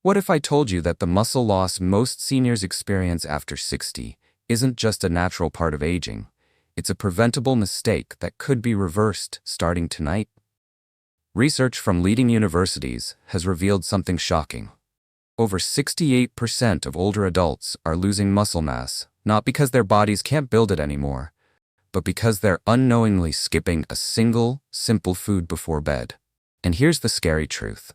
What if I told you that the muscle loss most seniors experience after 60 isn't just a natural part of aging? It's a preventable mistake that could be reversed starting tonight. Research from leading universities has revealed something shocking. Over 68% of older adults are losing muscle mass, not because their bodies can't build it anymore, but because they're unknowingly skipping a single, simple food before bed. And here's the scary truth.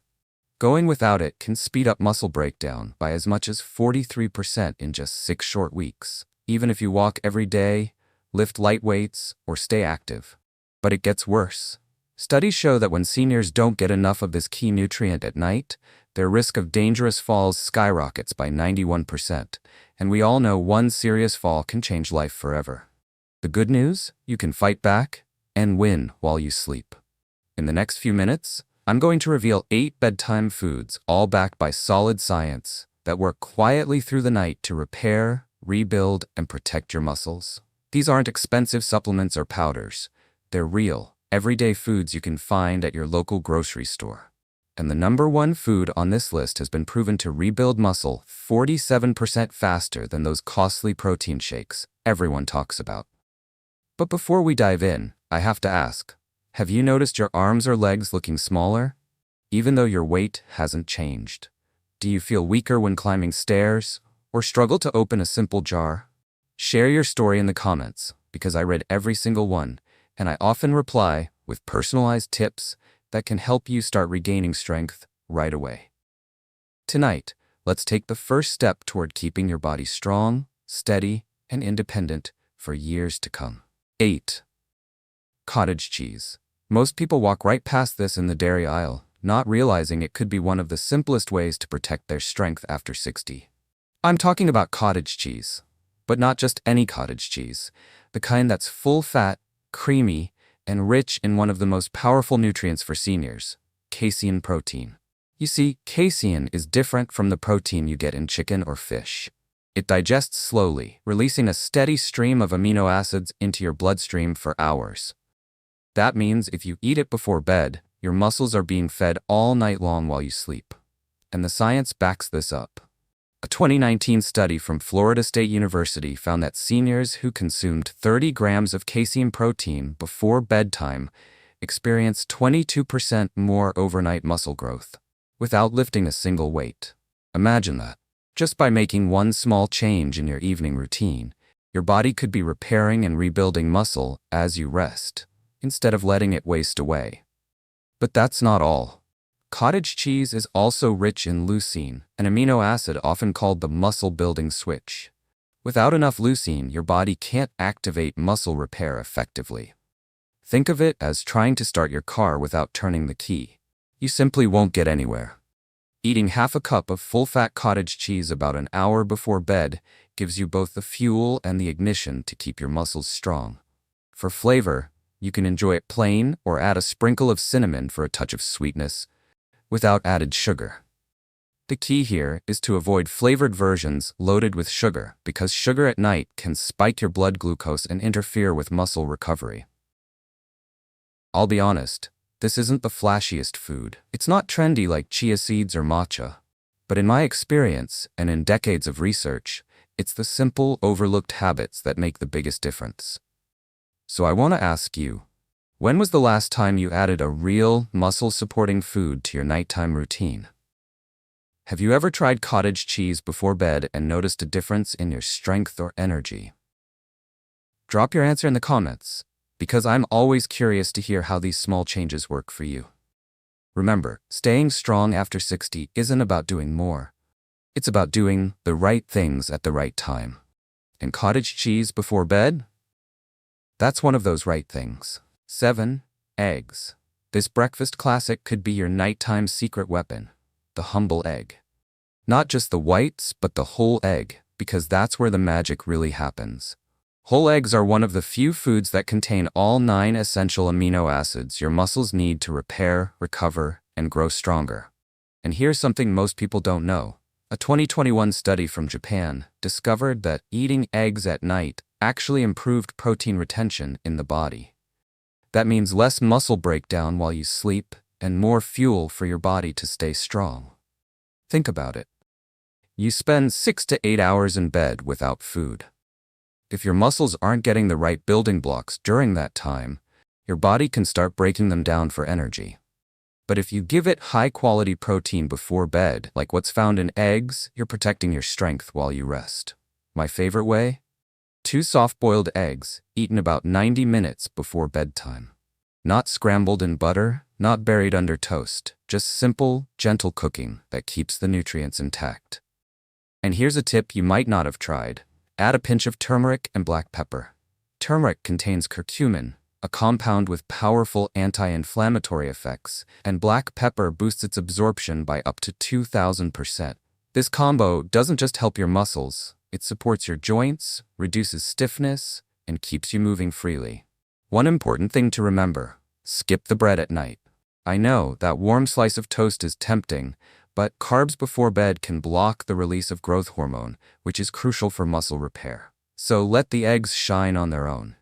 Going without it can speed up muscle breakdown by as much as 43% in just 6 short weeks, even if you walk every day, lift light weights, or stay active. But it gets worse. Studies show that when seniors don't get enough of this key nutrient at night, their risk of dangerous falls skyrockets by 91%, and we all know one serious fall can change life forever. The good news? You can fight back and win while you sleep. In the next few minutes, I'm going to reveal 8 bedtime foods, all backed by solid science, that work quietly through the night to repair, rebuild, and protect your muscles. These aren't expensive supplements or powders. They're real, everyday foods you can find at your local grocery store. And the number one food on this list has been proven to rebuild muscle 47% faster than those costly protein shakes everyone talks about. But before we dive in, I have to ask, have you noticed your arms or legs looking smaller, even though your weight hasn't changed? Do you feel weaker when climbing stairs, or struggle to open a simple jar? Share your story in the comments, because I read every single one, and I often reply with personalized tips that can help you start regaining strength right away. Tonight, let's take the first step toward keeping your body strong, steady, and independent for years to come. 8. Cottage cheese. Most people walk right past this in the dairy aisle, not realizing it could be one of the simplest ways to protect their strength after 60. I'm talking about cottage cheese, but not just any cottage cheese, the kind that's full-fat, creamy, and rich in one of the most powerful nutrients for seniors, casein protein. You see, casein is different from the protein you get in chicken or fish. It digests slowly, releasing a steady stream of amino acids into your bloodstream for hours. That means if you eat it before bed, your muscles are being fed all night long while you sleep. And the science backs this up. A 2019 study from Florida State University found that seniors who consumed 30 grams of casein protein before bedtime experienced 22% more overnight muscle growth, without lifting a single weight. Imagine that. Just by making one small change in your evening routine, your body could be repairing and rebuilding muscle as you rest, instead of letting it waste away. But that's not all. Cottage cheese is also rich in leucine, an amino acid often called the muscle-building switch. Without enough leucine, your body can't activate muscle repair effectively. Think of it as trying to start your car without turning the key. You simply won't get anywhere. Eating half a cup of full-fat cottage cheese about an hour before bed gives you both the fuel and the ignition to keep your muscles strong. For flavor, you can enjoy it plain or add a sprinkle of cinnamon for a touch of sweetness, without added sugar. The key here is to avoid flavored versions loaded with sugar, because sugar at night can spike your blood glucose and interfere with muscle recovery. I'll be honest, this isn't the flashiest food. It's not trendy like chia seeds or matcha. But in my experience, and in decades of research, it's the simple, overlooked habits that make the biggest difference. So I want to ask you, when was the last time you added a real, muscle-supporting food to your nighttime routine? Have you ever tried cottage cheese before bed and noticed a difference in your strength or energy? Drop your answer in the comments, because I'm always curious to hear how these small changes work for you. Remember, staying strong after 60 isn't about doing more. It's about doing the right things at the right time. And cottage cheese before bed? That's one of those right things. 7. Eggs. This breakfast classic could be your nighttime secret weapon, the humble egg. Not just the whites, but the whole egg, because that's where the magic really happens. Whole eggs are one of the few foods that contain all 9 essential amino acids your muscles need to repair, recover, and grow stronger. And here's something most people don't know. A 2021 study from Japan discovered that eating eggs at night actually improved protein retention in the body. That means less muscle breakdown while you sleep and more fuel for your body to stay strong. Think about it. You spend 6 to 8 hours in bed without food. If your muscles aren't getting the right building blocks during that time, your body can start breaking them down for energy. But if you give it high-quality protein before bed, like what's found in eggs, you're protecting your strength while you rest. My favorite way? 2 soft-boiled eggs, eaten about 90 minutes before bedtime. Not scrambled in butter, not buried under toast, just simple, gentle cooking that keeps the nutrients intact. And here's a tip you might not have tried. Add a pinch of turmeric and black pepper. Turmeric contains curcumin, a compound with powerful anti-inflammatory effects, and black pepper boosts its absorption by up to 2,000%. This combo doesn't just help your muscles, it supports your joints, reduces stiffness, and keeps you moving freely. One important thing to remember: skip the bread at night. I know that warm slice of toast is tempting, but carbs before bed can block the release of growth hormone, which is crucial for muscle repair. So let the eggs shine on their own.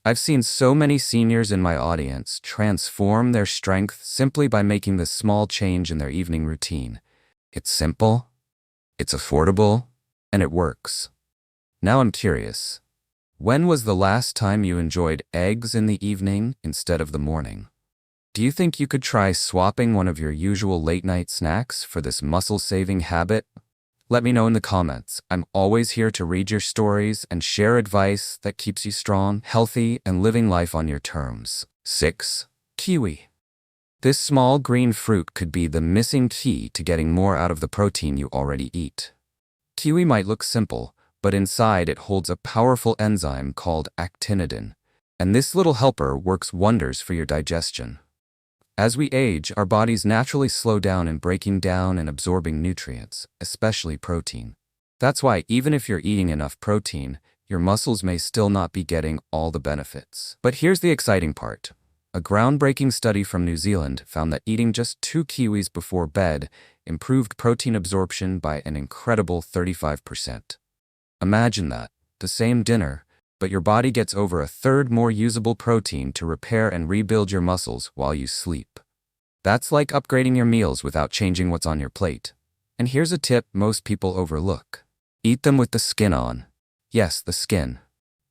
I've seen so many seniors in my audience transform their strength simply by making this small change in their evening routine. It's simple, it's affordable, and it works. Now I'm curious. When was the last time you enjoyed eggs in the evening instead of the morning? Do you think you could try swapping one of your usual late-night snacks for this muscle-saving habit? Let me know in the comments. I'm always here to read your stories and share advice that keeps you strong, healthy, and living life on your terms. 6. Kiwi. This small green fruit could be the missing key to getting more out of the protein you already eat. Kiwi might look simple, but inside it holds a powerful enzyme called actinidin, and this little helper works wonders for your digestion. As we age, our bodies naturally slow down in breaking down and absorbing nutrients, especially protein. That's why even if you're eating enough protein, your muscles may still not be getting all the benefits. But here's the exciting part. A groundbreaking study from New Zealand found that eating just 2 kiwis before bed improved protein absorption by an incredible 35%. Imagine that, the same dinner, but your body gets over a third more usable protein to repair and rebuild your muscles while you sleep. That's like upgrading your meals without changing what's on your plate. And here's a tip most people overlook. Eat them with the skin on. Yes, the skin.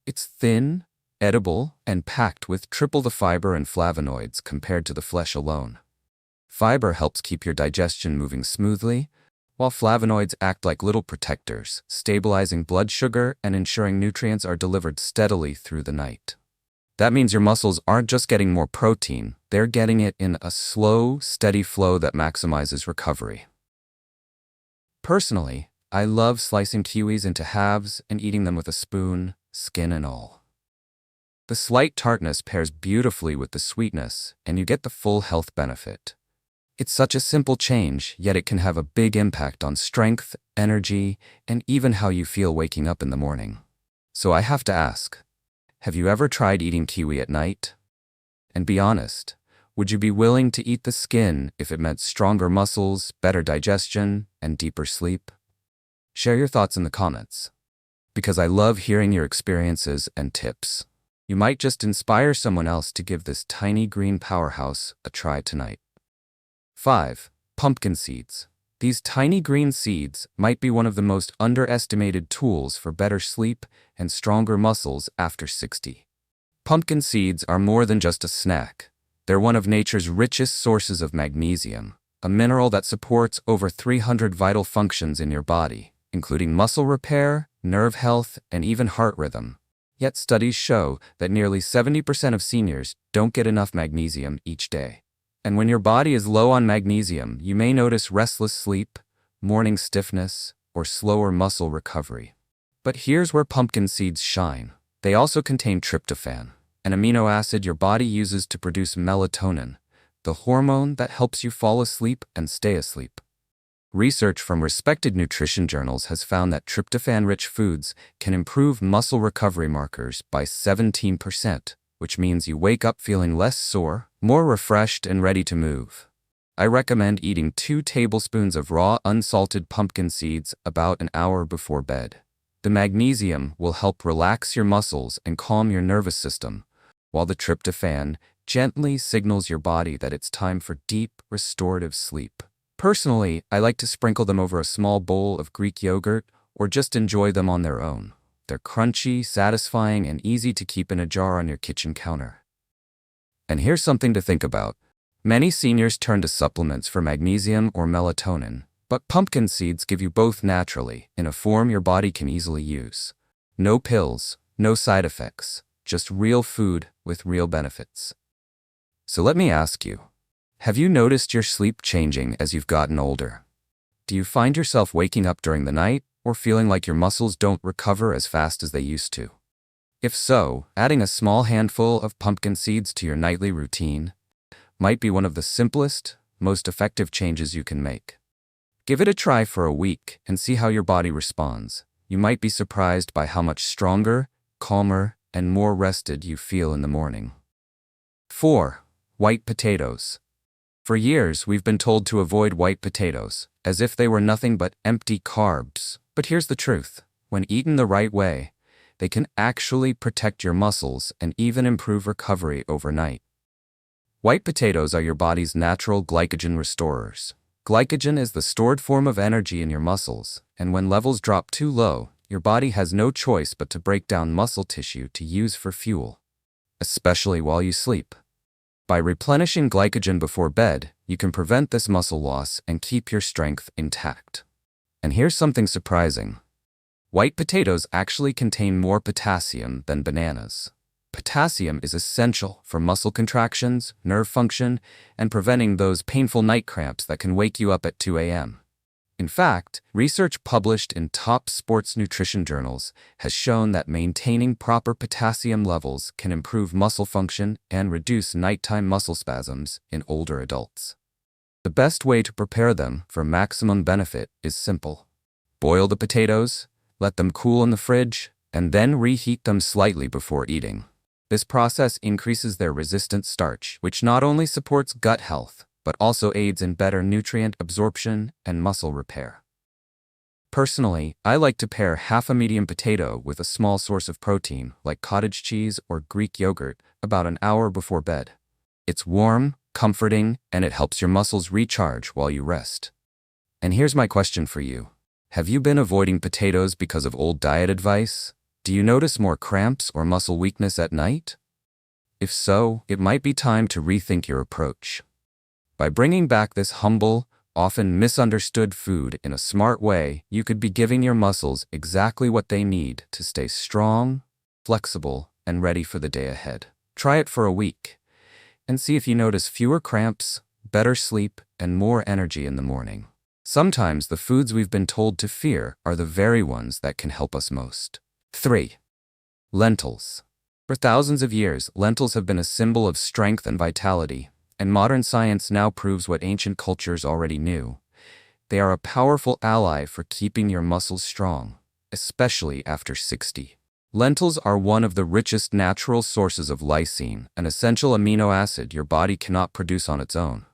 It's thin, edible, and packed with triple the fiber and flavonoids compared to the flesh alone. Fiber helps keep your digestion moving smoothly, while flavonoids act like little protectors, stabilizing blood sugar and ensuring nutrients are delivered steadily through the night. That means your muscles aren't just getting more protein, they're getting it in a slow, steady flow that maximizes recovery. Personally, I love slicing kiwis into halves and eating them with a spoon, skin and all. The slight tartness pairs beautifully with the sweetness, and you get the full health benefit. It's such a simple change, yet it can have a big impact on strength, energy, and even how you feel waking up in the morning. So I have to ask, have you ever tried eating kiwi at night? And be honest, would you be willing to eat the skin if it meant stronger muscles, better digestion, and deeper sleep? Share your thoughts in the comments, because I love hearing your experiences and tips. You might just inspire someone else to give this tiny green powerhouse a try tonight. 5. Pumpkin seeds. These tiny green seeds might be one of the most underestimated tools for better sleep and stronger muscles after 60. Pumpkin seeds are more than just a snack. They're one of nature's richest sources of magnesium, a mineral that supports over 300 vital functions in your body, including muscle repair, nerve health, and even heart rhythm. Yet studies show that nearly 70% of seniors don't get enough magnesium each day. And when your body is low on magnesium, you may notice restless sleep, morning stiffness, or slower muscle recovery. But here's where pumpkin seeds shine. They also contain tryptophan, an amino acid your body uses to produce melatonin, the hormone that helps you fall asleep and stay asleep. Research from respected nutrition journals has found that tryptophan-rich foods can improve muscle recovery markers by 17%, which means you wake up feeling less sore, more refreshed, and ready to move. I recommend eating 2 tablespoons of raw, unsalted pumpkin seeds about an hour before bed. The magnesium will help relax your muscles and calm your nervous system, while the tryptophan gently signals your body that it's time for deep, restorative sleep. Personally, I like to sprinkle them over a small bowl of Greek yogurt or just enjoy them on their own. They're crunchy, satisfying, and easy to keep in a jar on your kitchen counter. And here's something to think about. Many seniors turn to supplements for magnesium or melatonin, but pumpkin seeds give you both naturally, in a form your body can easily use. No pills, no side effects, just real food with real benefits. So let me ask you, have you noticed your sleep changing as you've gotten older? Do you find yourself waking up during the night or feeling like your muscles don't recover as fast as they used to? If so, adding a small handful of pumpkin seeds to your nightly routine might be one of the simplest, most effective changes you can make. Give it a try for a week and see how your body responds. You might be surprised by how much stronger, calmer, and more rested you feel in the morning. 4. White potatoes. For years, we've been told to avoid white potatoes, as if they were nothing but empty carbs. But here's the truth. When eaten the right way, they can actually protect your muscles and even improve recovery overnight. White potatoes are your body's natural glycogen restorers. Glycogen is the stored form of energy in your muscles, and when levels drop too low, your body has no choice but to break down muscle tissue to use for fuel, especially while you sleep. By replenishing glycogen before bed, you can prevent this muscle loss and keep your strength intact. And here's something surprising. White potatoes actually contain more potassium than bananas. Potassium is essential for muscle contractions, nerve function, and preventing those painful night cramps that can wake you up at 2 a.m. In fact, research published in top sports nutrition journals has shown that maintaining proper potassium levels can improve muscle function and reduce nighttime muscle spasms in older adults. The best way to prepare them for maximum benefit is simple. Boil the potatoes, let them cool in the fridge, and then reheat them slightly before eating. This process increases their resistant starch, which not only supports gut health, but also aids in better nutrient absorption and muscle repair. Personally, I like to pair half a medium potato with a small source of protein, like cottage cheese or Greek yogurt, about an hour before bed. It's warm, comforting, and it helps your muscles recharge while you rest. And here's my question for you. Have you been avoiding potatoes because of old diet advice? Do you notice more cramps or muscle weakness at night? If so, it might be time to rethink your approach. By bringing back this humble, often misunderstood food in a smart way, you could be giving your muscles exactly what they need to stay strong, flexible, and ready for the day ahead. Try it for a week, and see if you notice fewer cramps, better sleep, and more energy in the morning. Sometimes the foods we've been told to fear are the very ones that can help us most. 3. Lentils. For thousands of years, lentils have been a symbol of strength and vitality, and modern science now proves what ancient cultures already knew. They are a powerful ally for keeping your muscles strong, especially after 60. Lentils are one of the richest natural sources of lysine, an essential amino acid your body cannot produce on its own.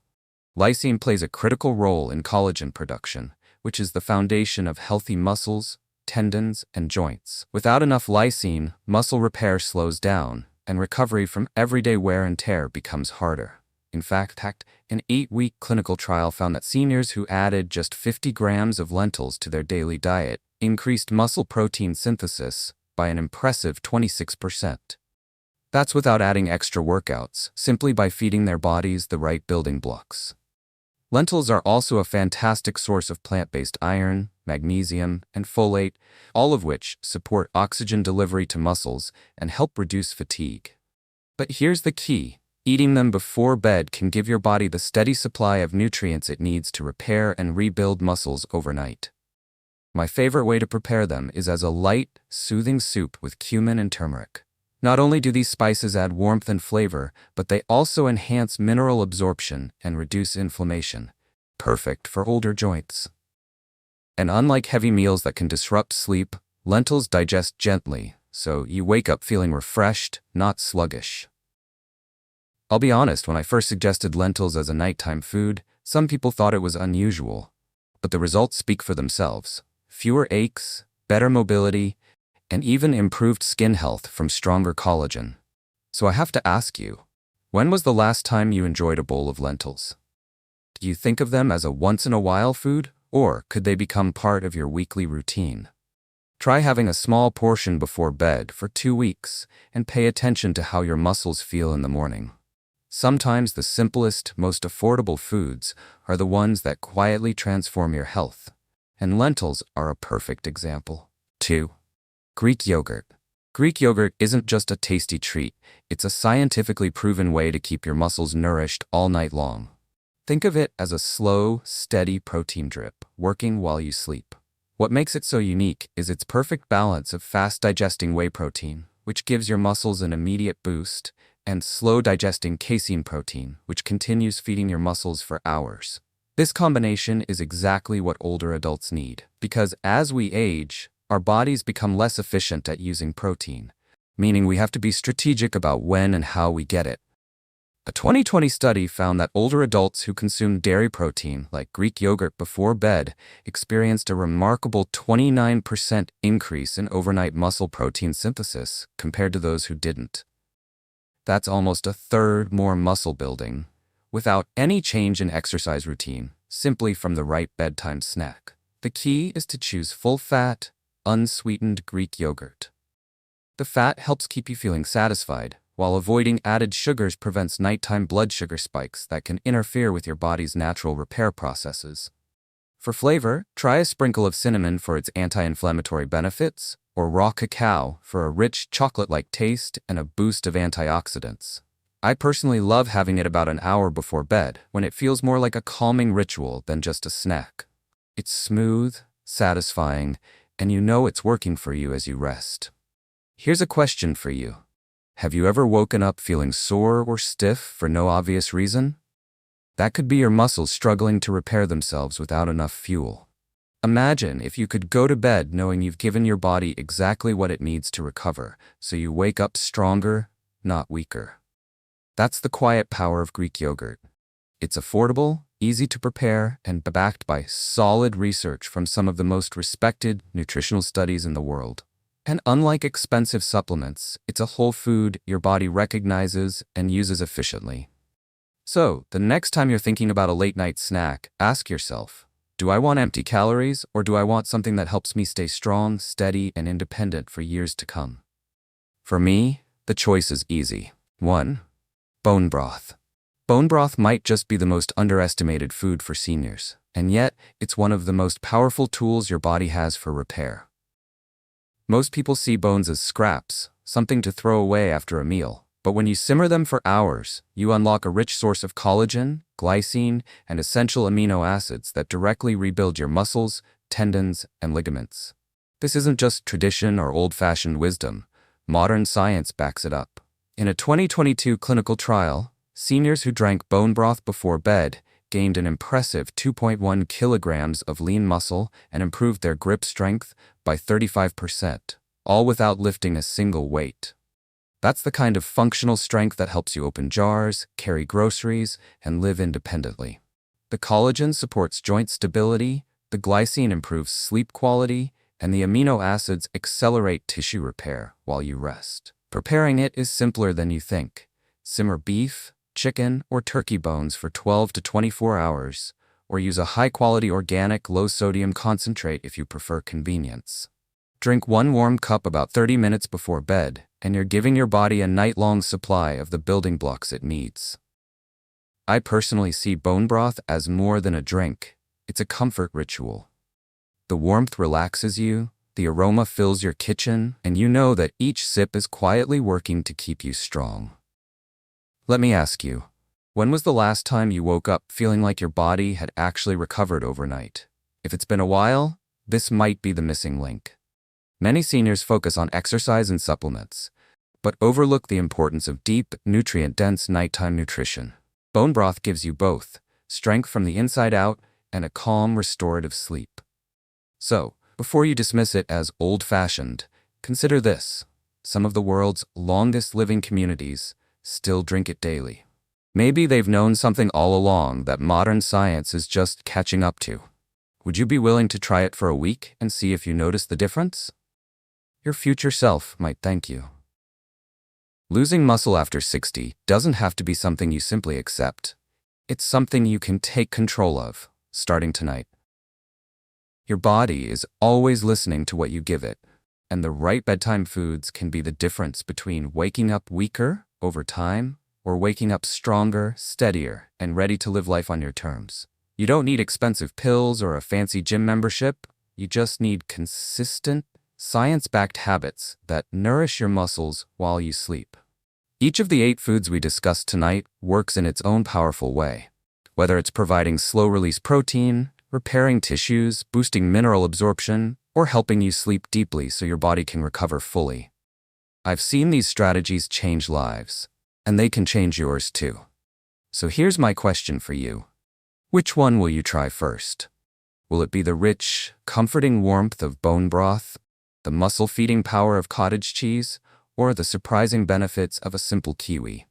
Lysine plays a critical role in collagen production, which is the foundation of healthy muscles, tendons, and joints. Without enough lysine, muscle repair slows down, and recovery from everyday wear and tear becomes harder. In fact, an 8-week clinical trial found that seniors who added just 50 grams of lentils to their daily diet increased muscle protein synthesis by an impressive 26%. That's without adding extra workouts, simply by feeding their bodies the right building blocks. Lentils are also a fantastic source of plant-based iron, magnesium, and folate, all of which support oxygen delivery to muscles and help reduce fatigue. But here's the key. Eating them before bed can give your body the steady supply of nutrients it needs to repair and rebuild muscles overnight. My favorite way to prepare them is as a light, soothing soup with cumin and turmeric. Not only do these spices add warmth and flavor, but they also enhance mineral absorption and reduce inflammation. Perfect for older joints. And unlike heavy meals that can disrupt sleep, lentils digest gently, so you wake up feeling refreshed, not sluggish. I'll be honest, when I first suggested lentils as a nighttime food, some people thought it was unusual. But the results speak for themselves. Fewer aches, better mobility, and even improved skin health from stronger collagen. So I have to ask you, when was the last time you enjoyed a bowl of lentils? Do you think of them as a once-in-a-while food, or could they become part of your weekly routine? Try having a small portion before bed for 2 weeks and pay attention to how your muscles feel in the morning. Sometimes the simplest, most affordable foods are the ones that quietly transform your health, and lentils are a perfect example. 2. Greek yogurt. Greek yogurt isn't just a tasty treat, it's a scientifically proven way to keep your muscles nourished all night long. Think of it as a slow, steady protein drip, working while you sleep. What makes it so unique is its perfect balance of fast-digesting whey protein, which gives your muscles an immediate boost, and slow-digesting casein protein, which continues feeding your muscles for hours. This combination is exactly what older adults need, because as we age, our bodies become less efficient at using protein, meaning we have to be strategic about when and how we get it. A 2020 study found that older adults who consumed dairy protein, like Greek yogurt before bed, experienced a remarkable 29% increase in overnight muscle protein synthesis compared to those who didn't. That's almost a third more muscle building, without any change in exercise routine, simply from the right bedtime snack. The key is to choose full-fat, unsweetened Greek yogurt. The fat helps keep you feeling satisfied, while avoiding added sugars prevents nighttime blood sugar spikes that can interfere with your body's natural repair processes. For flavor, try a sprinkle of cinnamon for its anti-inflammatory benefits, or raw cacao for a rich chocolate-like taste and a boost of antioxidants. I personally love having it about an hour before bed, when it feels more like a calming ritual than just a snack. It's smooth, satisfying, and you know it's working for you as you rest. Here's a question for you. Have you ever woken up feeling sore or stiff for no obvious reason? That could be your muscles struggling to repair themselves without enough fuel. Imagine if you could go to bed knowing you've given your body exactly what it needs to recover, so you wake up stronger, not weaker. That's the quiet power of Greek yogurt. It's affordable, easy to prepare, and backed by solid research from some of the most respected nutritional studies in the world. And unlike expensive supplements, it's a whole food your body recognizes and uses efficiently. So, the next time you're thinking about a late-night snack, ask yourself, do I want empty calories, or do I want something that helps me stay strong, steady, and independent for years to come? For me, the choice is easy. 1. Bone broth. Bone broth might just be the most underestimated food for seniors, and yet it's one of the most powerful tools your body has for repair. Most people see bones as scraps, something to throw away after a meal, but when you simmer them for hours, you unlock a rich source of collagen, glycine, and essential amino acids that directly rebuild your muscles, tendons, and ligaments. This isn't just tradition or old-fashioned wisdom. Modern science backs it up. In a 2022 clinical trial, seniors who drank bone broth before bed gained an impressive 2.1 kilograms of lean muscle and improved their grip strength by 35%, all without lifting a single weight. That's the kind of functional strength that helps you open jars, carry groceries, and live independently. The collagen supports joint stability, the glycine improves sleep quality, and the amino acids accelerate tissue repair while you rest. Preparing it is simpler than you think. Simmer beef, chicken, or turkey bones for 12 to 24 hours, or use a high-quality organic low-sodium concentrate if you prefer convenience. Drink 1 warm cup about 30 minutes before bed, and you're giving your body a night-long supply of the building blocks it needs. I personally see bone broth as more than a drink. It's a comfort ritual. The warmth relaxes you, the aroma fills your kitchen, and you know that each sip is quietly working to keep you strong. Let me ask you, when was the last time you woke up feeling like your body had actually recovered overnight? If it's been a while, this might be the missing link. Many seniors focus on exercise and supplements, but overlook the importance of deep, nutrient-dense nighttime nutrition. Bone broth gives you both, strength from the inside out and a calm, restorative sleep. So, before you dismiss it as old-fashioned, consider this. Some of the world's longest-living communities still drink it daily. Maybe they've known something all along that modern science is just catching up to. Would you be willing to try it for a week and see if you notice the difference? Your future self might thank you. Losing muscle after 60 doesn't have to be something you simply accept. It's something you can take control of, starting tonight. Your body is always listening to what you give it, and the right bedtime foods can be the difference between waking up weaker over time or waking up stronger, steadier, and ready to live life on your terms. You don't need expensive pills or a fancy gym membership. You just need consistent, science-backed habits that nourish your muscles while you sleep. Each of the 8 foods we discussed tonight works in its own powerful way. Whether it's providing slow-release protein, repairing tissues, boosting mineral absorption, or helping you sleep deeply so your body can recover fully. I've seen these strategies change lives, and they can change yours too. So here's my question for you. Which one will you try first? Will it be the rich, comforting warmth of bone broth, the muscle-feeding power of cottage cheese, or the surprising benefits of a simple kiwi?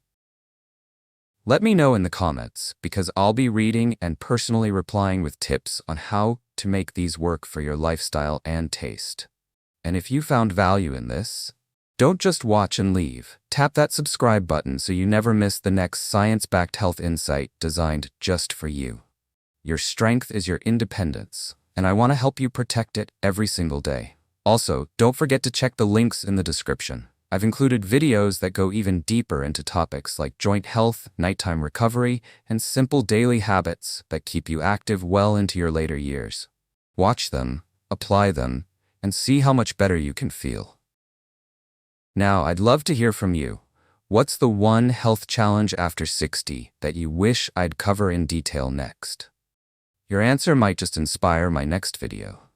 Let me know in the comments, because I'll be reading and personally replying with tips on how to make these work for your lifestyle and taste. And if you found value in this, don't just watch and leave. Tap that subscribe button so you never miss the next science-backed health insight designed just for you. Your strength is your independence, and I want to help you protect it every single day. Also, don't forget to check the links in the description. I've included videos that go even deeper into topics like joint health, nighttime recovery, and simple daily habits that keep you active well into your later years. Watch them, apply them, and see how much better you can feel. Now, I'd love to hear from you. What's the one health challenge after 60 that you wish I'd cover in detail next? Your answer might just inspire my next video.